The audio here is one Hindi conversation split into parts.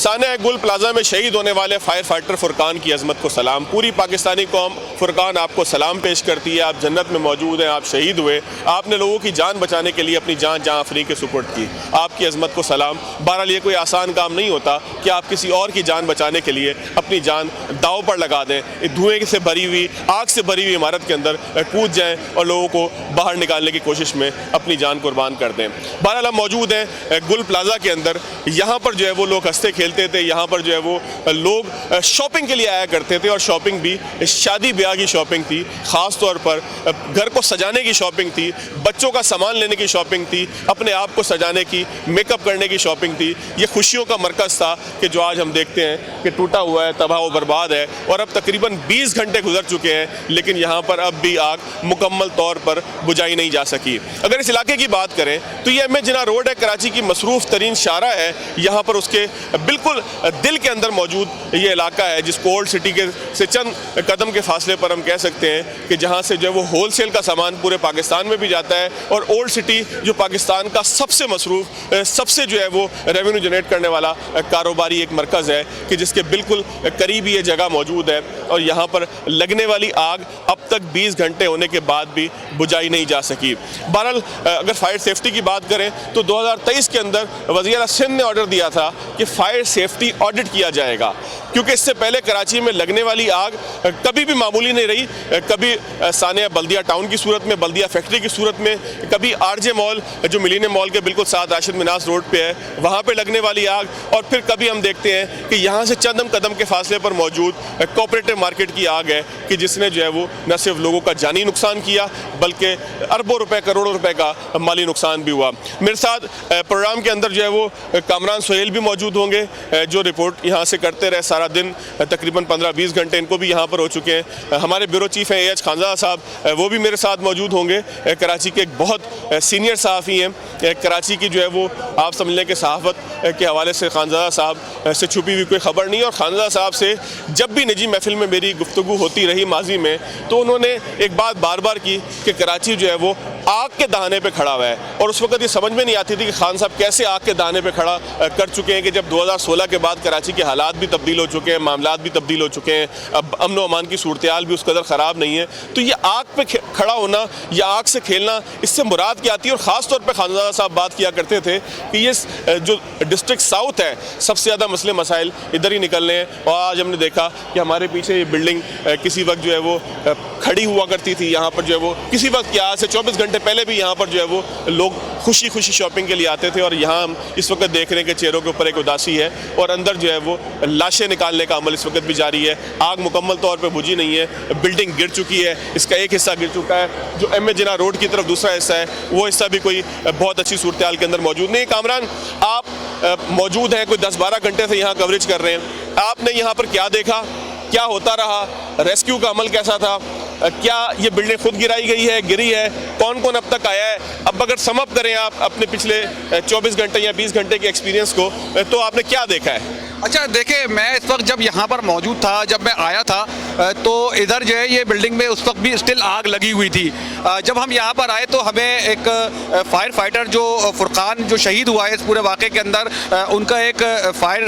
सानिया गुल प्लाजा में शहीद होने वाले फायर फाइटर फुरकान की अजमत को सलाम। पूरी पाकिस्तानी कौम फुरकान आपको सलाम पेश करती है। आप जन्नत में मौजूद हैं, आप शहीद हुए, आपने लोगों की जान बचाने के लिए अपनी जान जहां आफरी के सुपुर्द की। आपकी अजमत को सलाम। बहरहाल ये कोई आसान काम नहीं होता कि आप किसी और की जान बचाने के लिए अपनी जान दाव पर लगा दें, धुएं से भरी हुई, आग से भरी हुई इमारत के अंदर कूद जाएँ और लोगों को बाहर निकालने की कोशिश में अपनी जान कुर्बान कर दें। बहरहाल हम मौजूद हैं गुल प्लाजा के अंदर। यहाँ पर जो है वो लोग हंसते खेलते थे, यहाँ पर जो है वो लोग शॉपिंग के लिए आया करते थे और शॉपिंग भी शादी ब्याह की शॉपिंग थी, ख़ास तौर पर घर को सजाने की शॉपिंग थी, बच्चों का सामान लेने की शॉपिंग थी, अपने आप को सजाने की, मेकअप करने की शॉपिंग थी। ये खुशियों का मरकज़ था कि जो आज हम देखते हैं कि टूटा हुआ है, तबाह व बर्बाद है और अब तकरीबन 20 घंटे गुजर चुके हैं, लेकिन यहाँ पर अब भी आग मुकम्मल तौर पर बुझाई नहीं जा सकी। अगर इस इलाके की बात करें तो ये एम ए जिन्ना रोड है, कराची की मसरूफ़ तरीन शारा है। यहाँ पर उसके बिल्कुल दिल के अंदर मौजूद ये इलाका है जिसको ओल्ड सिटी के से चंद कदम के फासले पर हम कह सकते हैं कि जहाँ से जो है वो होल सेल का सामान पूरे पाकिस्तान में भी जाता है और ओल्ड सिटी जो पाकिस्तान का सबसे मसरूफ़, सबसे जो है वो रेवेन्यू जनरेट करने वाला कारोबारी एक मरकज़ है कि जिसके बिल्कुल करीब ये जगह मौजूद है और यहाँ पर लगने वाली आग अब तक 20 घंटे होने के बाद भी बुझाई नहीं जा सकी। बहरहाल अगर फायर सेफ्टी की बात करें तो 2023 के अंदर वज़ीर सिंध ने ऑर्डर दिया था कि फायर सेफ्टी ऑडिट किया जाएगा, क्योंकि इससे पहले कराची में लगने वाली आग कभी भी मामूली नहीं रही। कभी सानिया बल्दिया टाउन की सूरत में, बल्दिया फैक्ट्री की सूरत में, कभी आरजे मॉल जो मिलीनियम मॉल के बिल्कुल साथ राशिद मिनास रोड पे है वहाँ पे लगने वाली आग, और फिर कभी हम देखते हैं कि यहाँ से चंद कदम के फासले पर मौजूद कोऑपरेटिव मार्केट की आग है कि जिसने जो है वो न सिर्फ लोगों का जानी नुकसान किया बल्कि अरबों रुपए, करोड़ों रुपए का माली नुकसान भी हुआ। मेरे साथ प्रोग्राम के अंदर जो है वो कामरान सोहेल भी मौजूद होंगे जो रिपोर्ट यहाँ से करते रहे सारा दिन, तकरीबन 15-20 घंटे इनको भी यहाँ पर हो चुके हैं। हमारे ब्यूरो चीफ हैं AH खानज़ादा साहब, वो भी मेरे साथ मौजूद होंगे। कराची के एक बहुत सीनियर सहाफ़ी हैं। कराची की जो है वो आप समझ लें कि सहाफ़त के हवाले से खानज़ादा साहब से छुपी हुई कोई ख़बर नहीं, और खानज़ादा साहब से जब भी निजी महफिल में मेरी गुफ्तगू होती रही माजी में तो उन्होंने एक बात बार बार की कि कराची जो है वो आग के दहाने पे खड़ा हुआ है, और उस वक्त ये समझ में नहीं आती थी कि खान साहब कैसे आग के दहाने पे खड़ा कर चुके हैं कि जब 2016 के बाद कराची के हालात भी तब्दील हो चुके हैं, मामलात भी तब्दील हो चुके हैं, अब अमन व अमान की सूरत हाल भी उस कदर ख़राब नहीं है। तो ये आग पे खड़ा होना या आग से खेलना, इससे मुराद क्या आती है? और ख़ास तौर पर खानज़ादा साहब बात किया करते थे कि ये जो डिस्ट्रिक्ट साउथ है सबसे ज़्यादा मसले मसाइल इधर ही निकलने हैं, और आज हमने देखा कि हमारे पीछे ये बिल्डिंग किसी वक्त जो है वो खड़ी हुआ करती थी। यहाँ पर जो है वो किसी वक्त क्या, आज से 24 घंटे पहले भी यहाँ पर जो है वो लोग खुशी खुशी शॉपिंग के लिए आते थे, और यहाँ हम इस वक्त देख रहे हैं कि चेहरों के ऊपर एक उदासी है और अंदर जो है वो लाशें निकालने का अमल इस वक्त भी जारी है। आग मुकम्मल तौर पर बुझी नहीं है, बिल्डिंग गिर चुकी है, इसका एक हिस्सा गिर चुका है। जो एम ए जिन्ना रोड की तरफ दूसरा हिस्सा है वो हिस्सा भी कोई बहुत अच्छी सूरत हाल के अंदर मौजूद नहीं। कामरान, आप मौजूद हैं, कोई 10-12 घंटे से यहाँ कवरेज कर रहे हैं, आपने यहाँ पर क्या देखा, क्या होता रहा, रेस्क्यू का अमल कैसा था, क्या ये बिल्डिंग खुद गिराई गई है, गिरी है, कौन कौन अब तक आया है? अब अगर समअप करें आप अपने पिछले 24 घंटे या 20 घंटे के एक्सपीरियंस को, तो आपने क्या देखा है? अच्छा, देखिए, मैं इस वक्त जब यहाँ पर मौजूद था, जब मैं आया था तो इधर जो है ये बिल्डिंग में उस वक्त भी स्टिल आग लगी हुई थी। जब हम यहाँ पर आए तो हमें एक फायर फाइटर जो फुरकान जो शहीद हुआ है इस पूरे वाक़े के अंदर, उनका एक फायर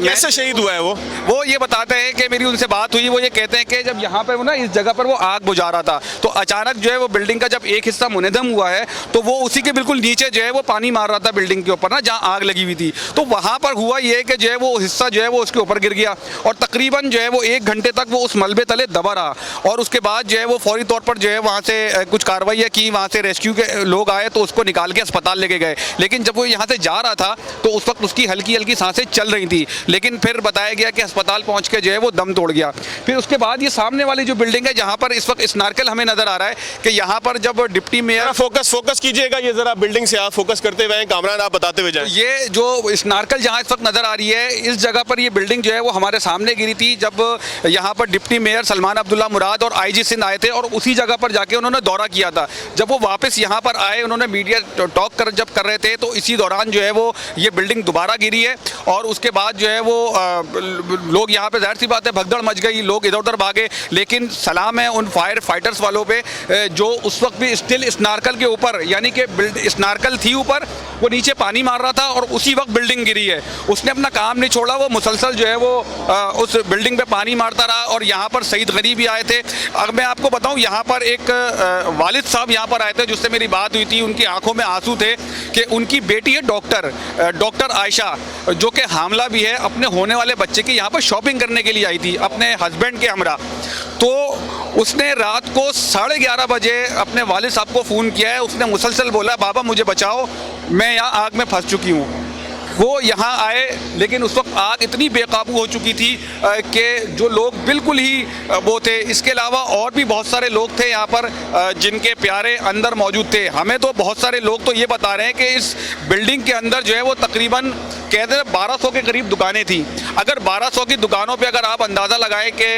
कैसे शहीद हुआ है वो ये बताते हैं कि मेरी उनसे बात हुई, वो ये कहते हैं कि जब यहाँ पर वो ना इस जगह पर वो आग बुझा रहा था तो अचानक जो है वो बिल्डिंग का जब एक हिस्सा मुनहदम हुआ है तो वो उसी के बिल्कुल नीचे जो है वो पानी मार रहा था बिल्डिंग के ऊपर ना, जहाँ आग लगी हुई थी। तो वहाँ पर हुआ ये कि जो है वो हिस्सा जो है वो उसके ऊपर गिर गया और तकरीबन जो है वो 1 घंटे तक वो उस मलबे तले दबा रहा, और उसके बाद जो है वो फौरी तौर पर जो है वहाँ से कुछ कार्रवाई की, वहाँ से रेस्क्यू के लोग आए तो उसको निकाल के अस्पताल लेके गए। लेकिन जब वो यहाँ से जा रहा था तो उस वक्त उसकी हल्की हल्की सांसें चल रही थी, लेकिन फिर बताया गया कि अस्पताल पहुँच के जो है वो दम तोड़ गया। फिर उसके बाद ये सामने वाली जो बिल्डिंग है जहाँ पर इस वक्त स्नार्कल हमें नज़र आ रहा है कि यहाँ पर जब डिप्टी मेयर, फोकस कीजिएगा, ये जरा बिल्डिंग से आप फोकस करते हुए कामरान आप बताते हुए जाएं। ये जो स्नार्कल जहाँ इस वक्त नज़र आ रही है इस जगह पर ये बिल्डिंग जो है वो हमारे सामने गिरी थी जब यहाँ पर डिप्टी मेयर सलमान अब्दुल्ला मुराद और IG सिंध आए थे, और उसी जगह पर जाके उन्होंने दौरा किया था। जब वो वापस यहाँ पर आए, उन्होंने मीडिया टॉक जब कर रहे थे तो इसी दौरान जो है वो ये बिल्डिंग दोबारा गिरी है, और उसके बाद जो है वो लोग यहाँ पे, जाहिर सी बात है, भगदड़ मच गई, लोग इधर उधर भागे। लेकिन सलाम है उन फायर फाइटर्स वालों पे जो उस वक्त भी स्टिल स्नार्कल के ऊपर, यानी कि स्नार्कल थी ऊपर, वो नीचे पानी मार रहा था और उसी वक्त बिल्डिंग गिरी है, उसने अपना काम नहीं छोड़ा, वो मुसलसल जो है वो उस बिल्डिंग पे पानी मारता रहा। और यहाँ पर सईद गनी भी आए थे। अब मैं आपको बताऊँ, यहाँ पर एक वालिद साहब यहाँ पर आए थे जिससे मेरी बात हुई थी। उनकी आंखों में आंसू थे कि उनकी बेटी है डॉक्टर आयशा, जो कि हामला भी है, अपने होने वाले बच्चे की यहाँ पर शॉपिंग करने के लिए आई थी अपने हस्बैंड के हमरा। तो उसने रात को 11:30 बजे अपने वालिद साहब को फ़ोन किया है। उसने मुसलसल बोला, बाबा मुझे बचाओ, मैं यहाँ आग में फंस चुकी हूँ। वो यहाँ आए, लेकिन उस वक्त आग इतनी बेकाबू हो चुकी थी कि जो लोग बिल्कुल ही वो थे। इसके अलावा और भी बहुत सारे लोग थे यहाँ पर जिनके प्यारे अंदर मौजूद थे। हमें तो बहुत सारे लोग तो ये बता रहे हैं कि इस बिल्डिंग के अंदर जो है वो तकरीबन कहते हैं 1200 के करीब दुकानें थी। अगर 1200 की दुकानों पे अगर आप अंदाज़ा लगाएं कि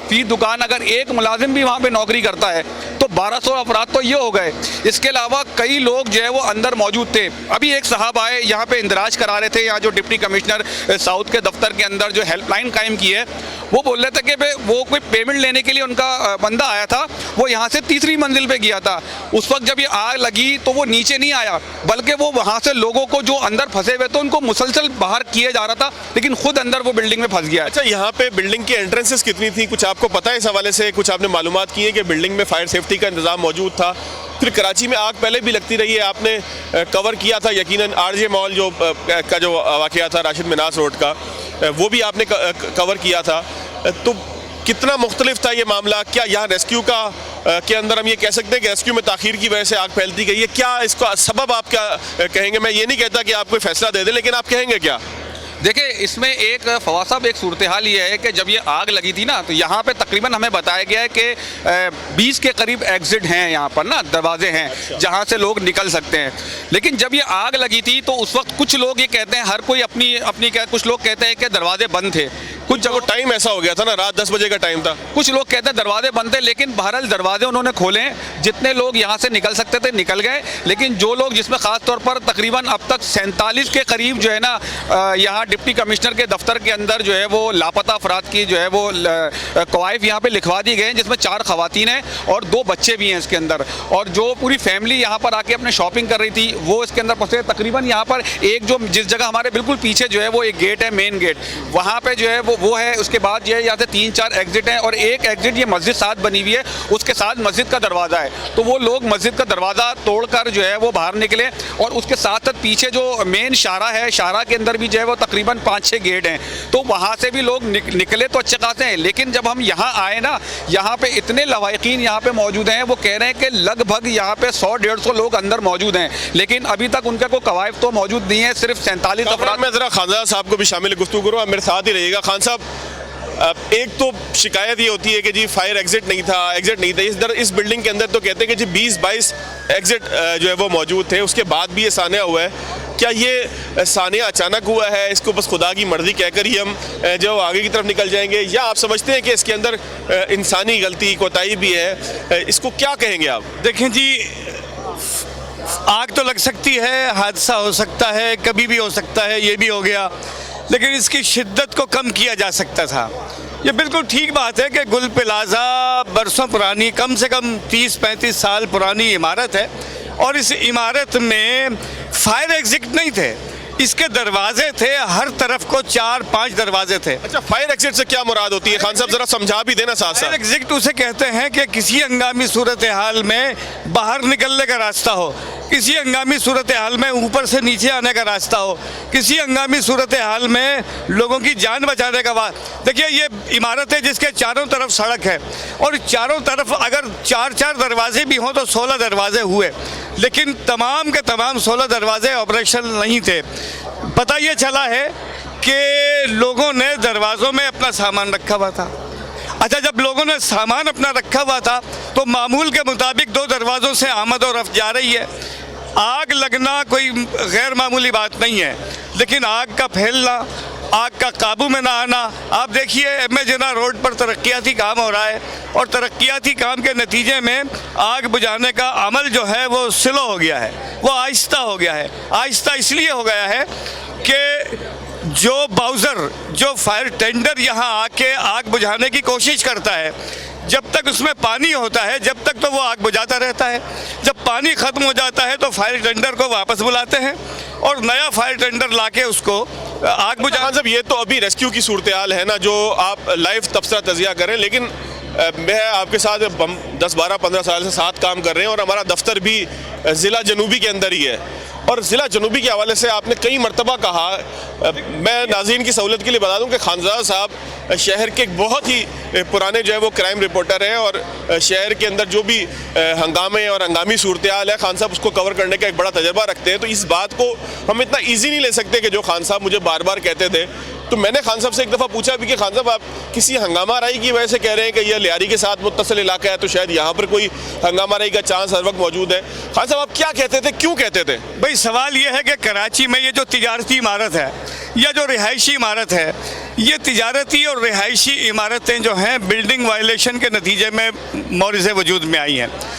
फी दुकान अगर एक मुलाजिम भी वहाँ पे नौकरी करता है तो 1200 अफराद तो ये हो गए। इसके अलावा कई लोग जो है वो अंदर मौजूद थे। अभी एक साहब आए यहाँ पे इंदराज करा रहे थे, यहाँ जो डिप्टी कमिश्नर साउथ के दफ्तर के अंदर जो हेल्पलाइन कायम की है, वो बोल रहे थे कि वो कोई पेमेंट लेने के लिए उनका बंदा आया था, वो यहाँ से तीसरी मंजिल पे गया था। उस वक्त जब ये आग लगी तो वो नीचे नहीं आया, बल्कि वो वहाँ से लोगों को जो अंदर फंसे हुए थे उनको मुसलसल बाहर किए जा रहा था, लेकिन खुद अंदर वो बिल्डिंग में फंस गया। अच्छा, यहाँ पे बिल्डिंग की एंट्रेंसेस कितनी थी, कुछ आपको पता है इस हवाले से? कुछ आपने मालूमात की है कि बिल्डिंग में फायर सेफ्टी का इंतजाम मौजूद था? फिर कराची में आग पहले भी लगती रही है, आपने कवर किया था यकीनन आरजे मॉल का जो वाक़या था राशिद मिनास रोड का, वो भी आपने कवर किया था। तो कितना मुख्तलिफ था ये मामला? क्या यहाँ रेस्क्यू के अंदर हम ये कह सकते हैं कि रेस्क्यू में ताख़ीर की वजह से आग फैलती गई है? क्या इसका सबब आप क्या कहेंगे? मैं ये नहीं कहता कि आप कोई फैसला दे दें, लेकिन आप कहेंगे क्या? देखिए, इसमें एक फवाद साहब एक सूरत हाल ये है कि जब ये आग लगी थी ना, तो यहाँ पे तकरीबन हमें बताया गया है कि 20 के करीब एग्जिट हैं यहाँ पर ना, दरवाजे हैं जहाँ से लोग निकल सकते हैं। लेकिन जब ये आग लगी थी तो उस वक्त कुछ लोग ये कहते हैं, हर कोई अपनी कुछ लोग कहते हैं कि दरवाजे बंद थे। कुछ जगह टाइम ऐसा हो गया था ना, रात 10 बजे का टाइम था। कुछ लोग कहते हैं दरवाजे बंद थे, लेकिन बहरहाल दरवाजे उन्होंने खोले, जितने लोग यहाँ से निकल सकते थे निकल गए। लेकिन जो लोग, जिसमें ख़ास तौर पर तकरीबन अब तक 47 के करीब जो है ना यहाँ डिप्टी कमिश्नर के दफ्तर के अंदर जो है वो लापता अफराद की जो है वो कवायद यहाँ पे लिखवा दी गए हैं, जिसमें 4 ख़वातीन हैं और 2 बच्चे भी हैं इसके अंदर। और जो पूरी फैमिली यहाँ पर आके अपने शॉपिंग कर रही थी वो इसके अंदर फंसे। तकरीबन यहाँ पर एक जो जिस जगह हमारे बिल्कुल पीछे जो है वो एक गेट है, मेन गेट, वहाँ पर जो है वो है। उसके बाद जो है यहाँ से 3-4 एग्जिट हैं और एक एग्जिट ये मस्जिद साथ बनी हुई है, उसके साथ मस्जिद का दरवाज़ा है। तो वो लोग मस्जिद का दरवाज़ा तोड़कर जो है वो बाहर निकले। और उसके साथ साथ पीछे जो मेन शाहरा है, शाहरा के अंदर भी जो है वो तकरीबन 5-6 गेट हैं, तो वहाँ से भी लोग निकले तो अच्छे खासे हैं। लेकिन जब हम यहाँ आए ना, यहाँ पे इतने लवाहिकीन यहाँ पे मौजूद हैं, वो कह रहे हैं कि लगभग यहाँ पे 100-150 लोग अंदर मौजूद हैं, लेकिन अभी तक उनका कोई कवायद तो मौजूद नहीं है, सिर्फ 47 अफराद। मैं ज़रा खान साहब को भी शामिल गुफ्तगू करूँ, आप मेरे साथ ही रहिएगा। खान साहब, एक तो शिकायत ये होती है कि जी फायर एग्जिट नहीं था। इस बिल्डिंग के अंदर तो कहते हैं कि जी 20-22 एग्जिट जो है वो मौजूद थे, उसके बाद भी ये सानिया हुआ है। क्या ये सानिया अचानक हुआ है, इसको बस खुदा की मर्जी कहकर ही हम जो आगे की तरफ निकल जाएंगे, या आप समझते हैं कि इसके अंदर इंसानी गलती कोताही भी है? इसको क्या कहेंगे आप? देखें जी, आग तो लग सकती है, हादसा हो सकता है, कभी भी हो सकता है, ये भी हो गया, लेकिन इसकी शिद्दत को कम किया जा सकता था। ये बिल्कुल ठीक बात है कि गुल प्लाजा बरसों पुरानी, कम से कम 30-35 साल पुरानी इमारत है और इस इमारत में फायर एग्जिट नहीं थे, इसके दरवाजे थे, हर तरफ को 4-5 दरवाजे थे। अच्छा, फायर एग्जिट से क्या मुराद होती है खान साहब, जरा समझा भी देना साथ साथ। फायर एग्जिट उसे कहते हैं कि किसी हंगामी सूरत हाल में बाहर निकलने का रास्ता हो, किसी हंगामी सूरत हाल में ऊपर से नीचे आने का रास्ता हो, किसी हंगामी सूरत हाल में लोगों की जान बचाने का बात। देखिए, ये इमारत है जिसके चारों तरफ सड़क है और चारों तरफ अगर 4-4 दरवाजे भी हों तो 16 दरवाजे हुए, लेकिन तमाम के तमाम 16 दरवाजे ऑपरेशन नहीं थे। पता ये चला है कि लोगों ने दरवाज़ों में अपना सामान रखा हुआ था। अच्छा, जब लोगों ने सामान अपना रखा हुआ था तो मामूल के मुताबिक 2 दरवाज़ों से आमद और रफ्त जा रही है। आग लगना कोई गैर मामूली बात नहीं है, लेकिन आग का फैलना, आग का काबू में ना आना, आप देखिए एम.ए. जिन्ना रोड पर तरक्याती काम हो रहा है और तरक्याती काम के नतीजे में आग बुझाने का अमल जो है वो स्लो हो गया है, वो आहिस्ता हो गया है। आहिस्ता इसलिए हो गया है कि जो बाउज़र, जो फायर टेंडर यहाँ आके आग बुझाने की कोशिश करता है, जब तक उसमें पानी होता है जब तक तो वो आग बुझाता रहता है। जब पानी ख़त्म हो जाता है तो फायर टेंडर को वापस बुलाते हैं और नया फायर टेंडर लाके उसको आग बुझा। खान साहब, ये तो अभी रेस्क्यू की सूरत हाल है ना, जो आप लाइव तबसरा तजिया करें, लेकिन मैं आपके साथ 10-12-15 साल से साथ काम कर रहे हैं और हमारा दफ्तर भी ज़िला जनूबी के अंदर ही है। और ज़िला जनूबी के हवाले से आपने कई मरतबा कहा, मैं नाज़रीन की सहूलत के लिए बता दूं कि खानज़ादा साहब शहर के एक बहुत ही पुराने जो है वो क्राइम रिपोर्टर हैं और शहर के अंदर जो भी हंगामे और हंगामी सूरत हाल है, खान साहब उसको कवर करने का एक बड़ा तजर्बा रखते हैं। तो इस बात को हम इतना ईजी नहीं ले सकते कि जो खान साहब मुझे बार बार कहते थे। तो मैंने खान साहब से एक दफ़ा पूछा भी कि खान साहब, आप किसी हंगामा राई की वजह से कह रहे हैं कि यह लियारी के साथ मुत्तसिल इलाका है, तो शायद यहाँ पर कोई हंगामा राई का चांस हर वक्त मौजूद है। खान साहब, आप क्या कहते थे, क्यों कहते थे? भाई सवाल ये है कि कराची में ये जो तिजारती इमारत है या जो रिहायशी इमारत है, ये तिजारती और रिहायशी इमारतें जो हैं बिल्डिंग वायलेशन के नतीजे में मौरिज़ वजूद में आई हैं।